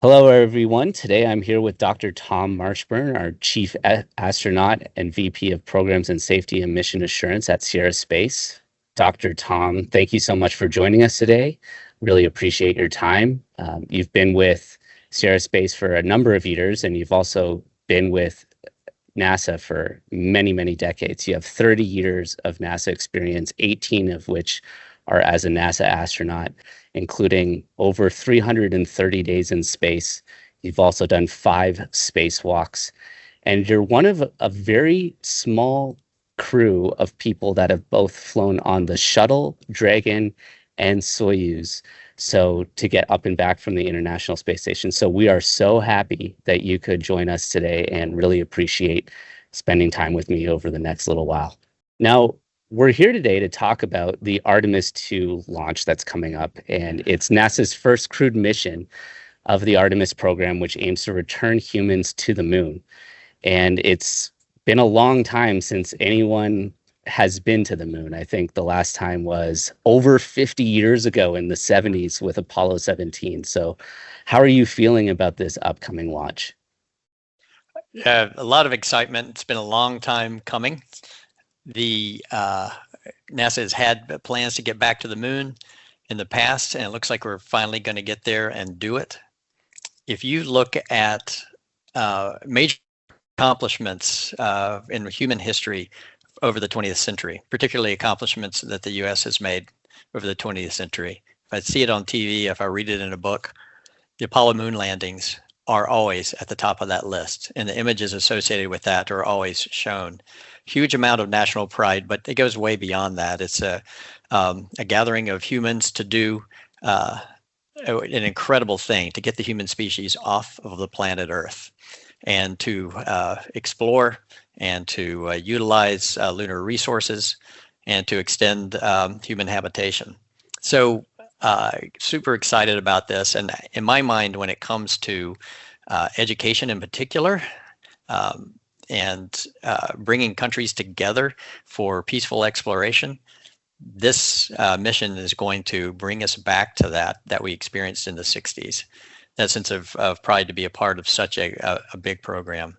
Hello, everyone. Today I'm here with Dr. Tom Marshburn, our Chief Astronaut and VP of Programs and Safety and Mission Assurance at Sierra Space. Dr. Tom, thank you so much for joining us today. Really appreciate your time. You've been with Sierra Space for a number of years, and you've also been with NASA for many, many decades. You have 30 years of NASA experience, 18 of which are as a NASA astronaut, including over 330 days in space. You've also done 5 spacewalks, and you're one of a very small crew of people that have both flown on the shuttle, Dragon, and Soyuz. So to get up and back from the International Space Station. So we are so happy that you could join us today and really appreciate spending time with me over the next little while. Now, we're here today to talk about the Artemis II launch that's coming up, and it's NASA's first crewed mission of the Artemis program, which aims to return humans to the moon. And it's been a long time since anyone has been to the moon. I think the last time was over 50 years ago in the 70s with Apollo 17. So how are you feeling about this upcoming launch? A lot of excitement. It's been a long time coming. The NASA has had plans to get back to the moon in the past, and it looks like we're finally going to get there and do it. If you look at major accomplishments in human history over the 20th century, particularly accomplishments that the U.S. has made over the 20th century. If I see it on TV, if I read it in a book, the Apollo moon landings are always at the top of that list, and the images associated with that are always shown. Huge amount of national pride, but it goes way beyond that. It's a gathering of humans to do an incredible thing, to get the human species off of the planet Earth and to explore and to utilize lunar resources and to extend human habitation. So super excited about this. And in my mind, when it comes to education in particular, and bringing countries together for peaceful exploration, this mission is going to bring us back to that we experienced in the 60s. That sense of pride to be a part of such a big program.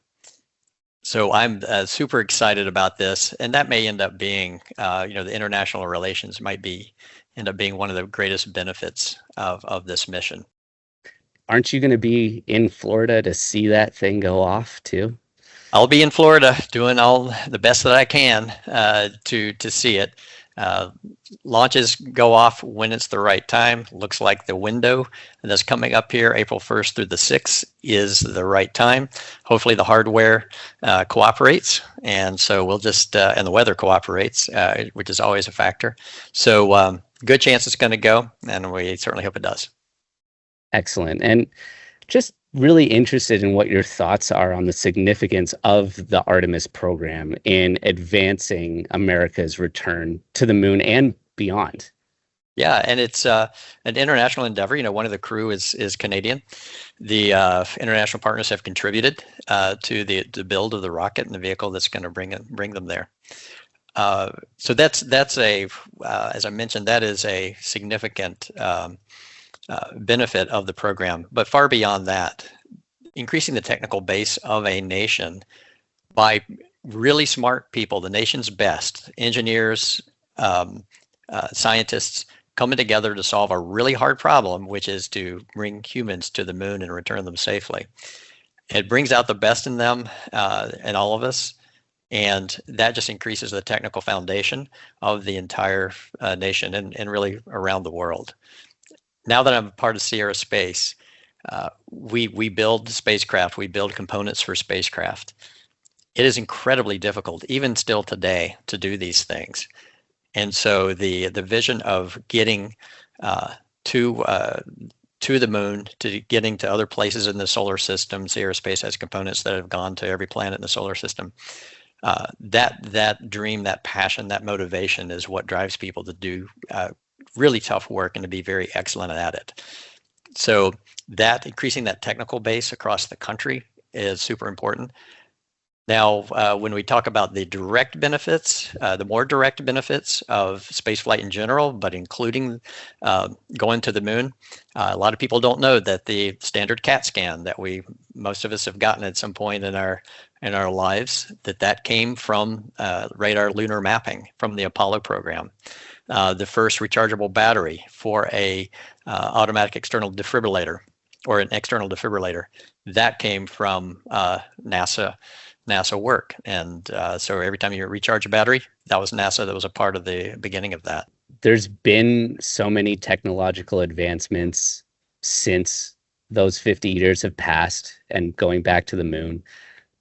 So I'm super excited about this, and that may end up being, the international relations might end up being one of the greatest benefits of this mission. Aren't you going to be in Florida to see that thing go off too? I'll be in Florida doing all the best that I can to see it. Launches go off when it's the right time. Looks like the window that's coming up here, April 1st through the 6th, is the right time. Hopefully the hardware cooperates, and so we'll just, and the weather cooperates, which is always a factor. So good chance it's going to go, and we certainly hope it does. Excellent. And just really interested in what your thoughts are on the significance of the Artemis program in advancing America's return to the moon and beyond. Yeah, and it's an international endeavor. One of the crew is Canadian. The international partners have contributed to the build of the rocket and the vehicle that's going to bring them there. So that's as I mentioned, that is a significant benefit of the program. But far beyond that, increasing the technical base of a nation by really smart people, the nation's best engineers, scientists, coming together to solve a really hard problem, which is to bring humans to the moon and return them safely. It brings out the best in them and all of us, and that just increases the technical foundation of the entire nation and really around the world. Now that I'm part of Sierra Space, we build spacecraft, we build components for spacecraft. It is incredibly difficult, even still today, to do these things. And so the vision of getting to the moon, to getting to other places in the solar system, Sierra Space has components that have gone to every planet in the solar system. That dream, that passion, that motivation is what drives people to do really tough work and to be very excellent at it. So that increasing that technical base across the country is super important. Now, when we talk about the direct benefits, the more direct benefits of spaceflight in general, but including going to the moon, a lot of people don't know that the standard CAT scan that most of us have gotten at some point in our lives, that came from radar lunar mapping from the Apollo program. The first rechargeable battery for a automatic external defibrillator, or an external defibrillator, that came from NASA work. And so every time you recharge a battery, that was NASA that was a part of the beginning of that. There's been so many technological advancements since those 50 years have passed and going back to the moon.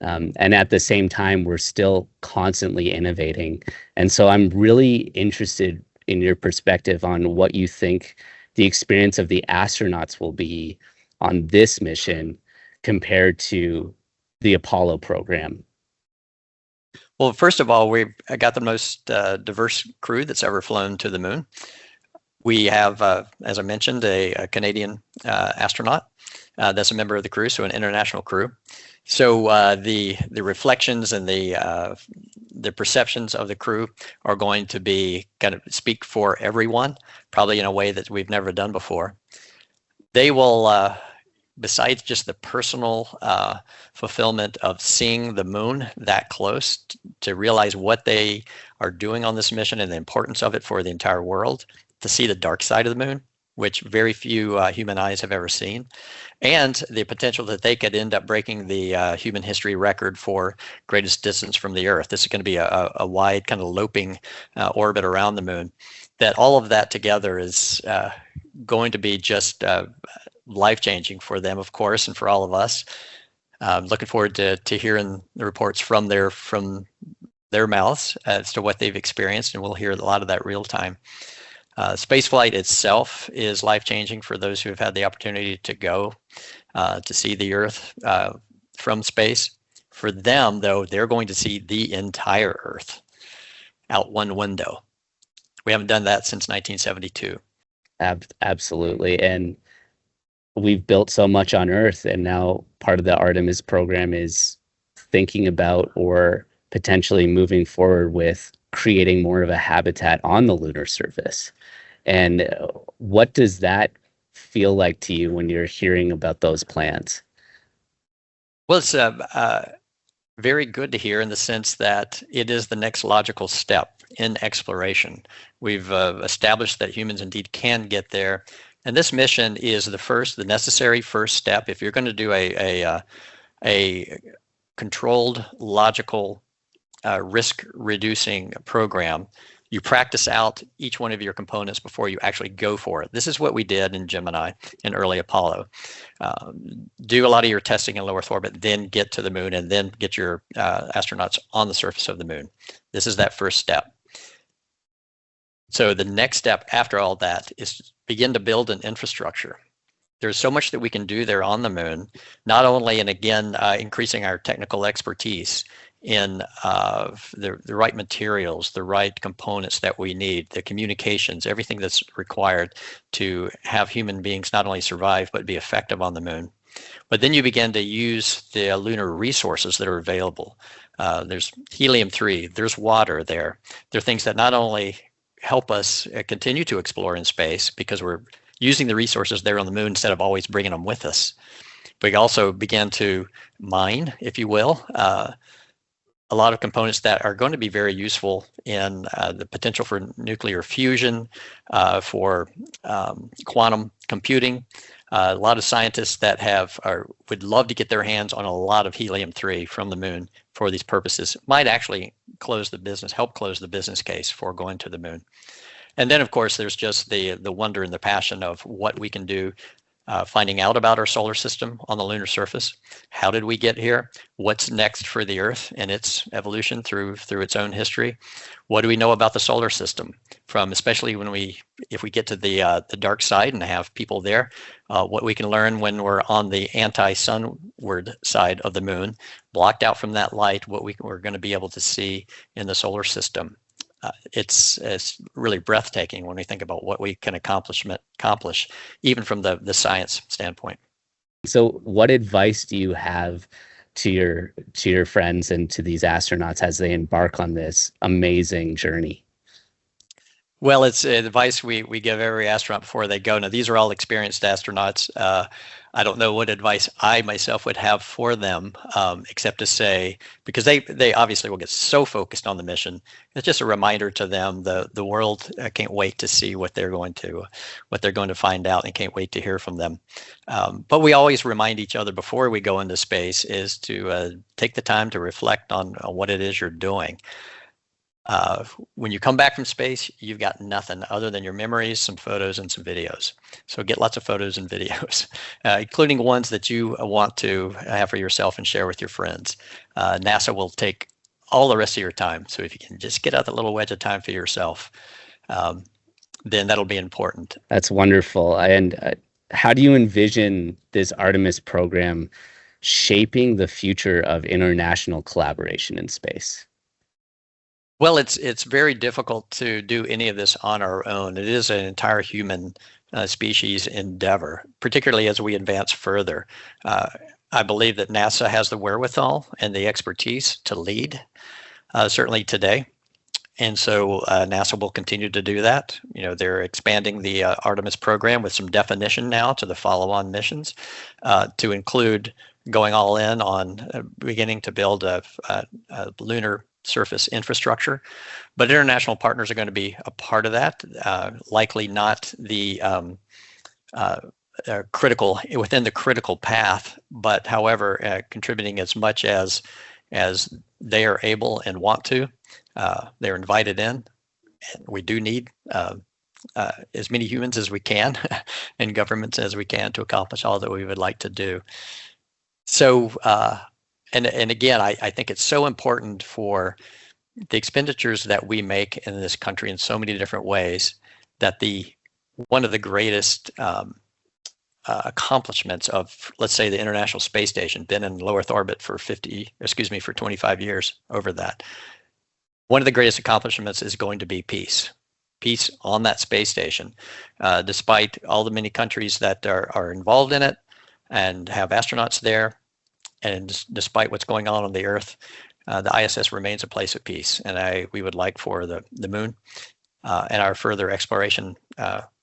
And at the same time, we're still constantly innovating. And so I'm really interested in your perspective on what you think the experience of the astronauts will be on this mission compared to the Apollo program. Well, first of all, we've got the most diverse crew that's ever flown to the moon. We have, as I mentioned, a Canadian astronaut that's a member of the crew, so an international crew. So the reflections and the perceptions of the crew are going to be kind of speak for everyone, probably in a way that we've never done before. They will, besides just the personal fulfillment of seeing the moon that close, to realize what they are doing on this mission and the importance of it for the entire world, to see the dark side of the moon, which very few human eyes have ever seen, and the potential that they could end up breaking the human history record for greatest distance from the Earth. This is going to be a wide kind of loping orbit around the moon. That all of that together is going to be just life-changing for them, of course, and for all of us. Looking forward to hearing the reports from their mouths as to what they've experienced, and we'll hear a lot of that real time. Spaceflight itself is life-changing for those who have had the opportunity to go to see the Earth from space. For them, though, they're going to see the entire Earth out one window. We haven't done that since 1972. Absolutely. And we've built so much on Earth, and now part of the Artemis program is thinking about or potentially moving forward with creating more of a habitat on the lunar surface. And what does that feel like to you when you're hearing about those plans? Well, it's very good to hear in the sense that it is the next logical step in exploration. We've established that humans indeed can get there. And this mission is the necessary first step. If you're going to do a controlled, logical, risk-reducing program, you practice out each one of your components before you actually go for it. This is what we did in Gemini in early Apollo. Do a lot of your testing in low Earth orbit, then get to the moon, and then get your astronauts on the surface of the moon. This is that first step. So the next step after all that is to begin to build an infrastructure. There's so much that we can do there on the moon, not only, and again, increasing our technical expertise in the right materials, the right components that we need, the communications, everything that's required to have human beings not only survive, but be effective on the moon. But then you begin to use the lunar resources that are available. There's helium-3, there's water there. There are things that not only help us continue to explore in space because we're using the resources there on the moon instead of always bringing them with us. We also began to mine, if you will, a lot of components that are going to be very useful in the potential for nuclear fusion, for quantum computing. A lot of scientists that would love to get their hands on a lot of helium-3 from the moon for these purposes might actually help close the business case for going to the moon. And then, of course, there's just the wonder and the passion of what we can do, finding out about our solar system on the lunar surface. How did we get here? What's next for the Earth and its evolution through its own history? What do we know about the solar system, especially if we get to the dark side and have people there? What we can learn when we're on the anti-sunward side of the moon, blocked out from that light, what we're going to be able to see in the solar system. It's really breathtaking when we think about what we can accomplish, even from the science standpoint. So what advice do you have to your friends and to these astronauts as they embark on this amazing journey? Well, it's advice we give every astronaut before they go. Now, these are all experienced astronauts. I don't know what advice I myself would have for them, except to say, because they obviously will get so focused on the mission, it's just a reminder to them the world can't wait to see what they're going to find out, and can't wait to hear from them. But we always remind each other before we go into space is to take the time to reflect on what it is you're doing. When you come back from space, you've got nothing other than your memories, some photos, and some videos. So get lots of photos and videos, including ones that you want to have for yourself and share with your friends. NASA will take all the rest of your time. So if you can just get out that little wedge of time for yourself, then that'll be important. That's wonderful. And how do you envision this Artemis program shaping the future of international collaboration in space? Well, it's very difficult to do any of this on our own. It is an entire human species endeavor, particularly as we advance further. I believe that NASA has the wherewithal and the expertise to lead, certainly today. And so NASA will continue to do that. You know, they're expanding the Artemis program with some definition now to the follow-on missions to include going all in on beginning to build a lunar surface infrastructure, but international partners are going to be a part of that. Likely not the critical within the critical path, but however, contributing as much as they are able and want to. They're invited in. And we do need as many humans as we can and governments as we can to accomplish all that we would like to do. So. And again, I think it's so important for the expenditures that we make in this country in so many different ways that one of the greatest accomplishments of, let's say, the International Space Station, been in low Earth orbit for 25 years over that. One of the greatest accomplishments is going to be peace on that space station, despite all the many countries that are involved in it and have astronauts there. And despite what's going on the Earth, the ISS remains a place of peace. And we would like for the moon and our further exploration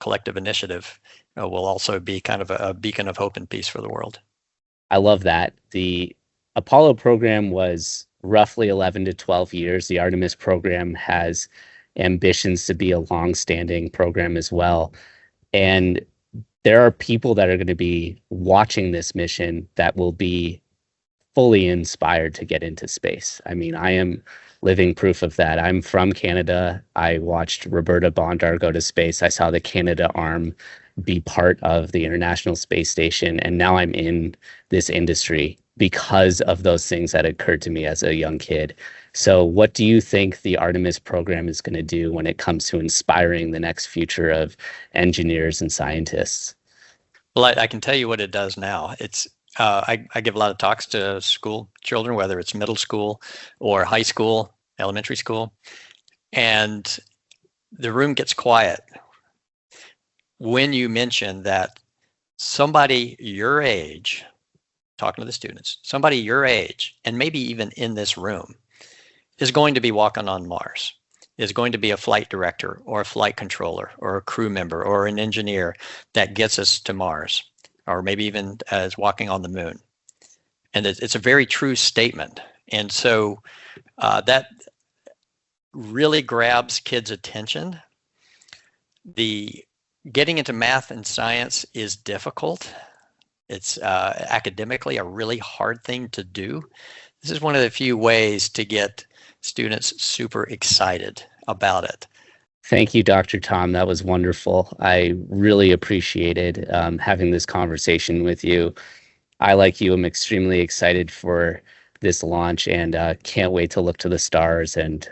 collective initiative will also be kind of a beacon of hope and peace for the world. I love that. The Apollo program was roughly 11 to 12 years. The Artemis program has ambitions to be a long-standing program as well. And there are people that are going to be watching this mission that will be fully inspired to get into space. I mean, I am living proof of that. I'm from Canada. I watched Roberta Bondar go to space. I saw the Canada arm be part of the International Space Station. And now I'm in this industry because of those things that occurred to me as a young kid. So what do you think the Artemis program is going to do when it comes to inspiring the next future of engineers and scientists? Well, I can tell you what it does now. I give a lot of talks to school children, whether it's middle school or high school, elementary school, and the room gets quiet when you mention that somebody your age, talking to the students, somebody your age, and maybe even in this room, is going to be walking on Mars, is going to be a flight director or a flight controller or a crew member or an engineer that gets us to Mars, or maybe even as walking on the moon. And it's a very true statement. And so that really grabs kids' attention. The getting into math and science is difficult. It's academically a really hard thing to do. This is one of the few ways to get students super excited about it. Thank you, Dr. Tom. That was wonderful. I really appreciated having this conversation with you. I, like you, am extremely excited for this launch and can't wait to look to the stars and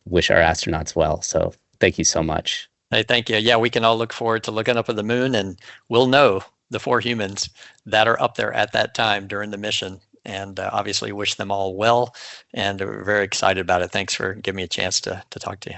wish our astronauts well. So thank you so much. Hey, thank you. Yeah, we can all look forward to looking up at the moon, and we'll know the 4 humans that are up there at that time during the mission. And obviously wish them all well, and we're very excited about it. Thanks for giving me a chance to talk to you.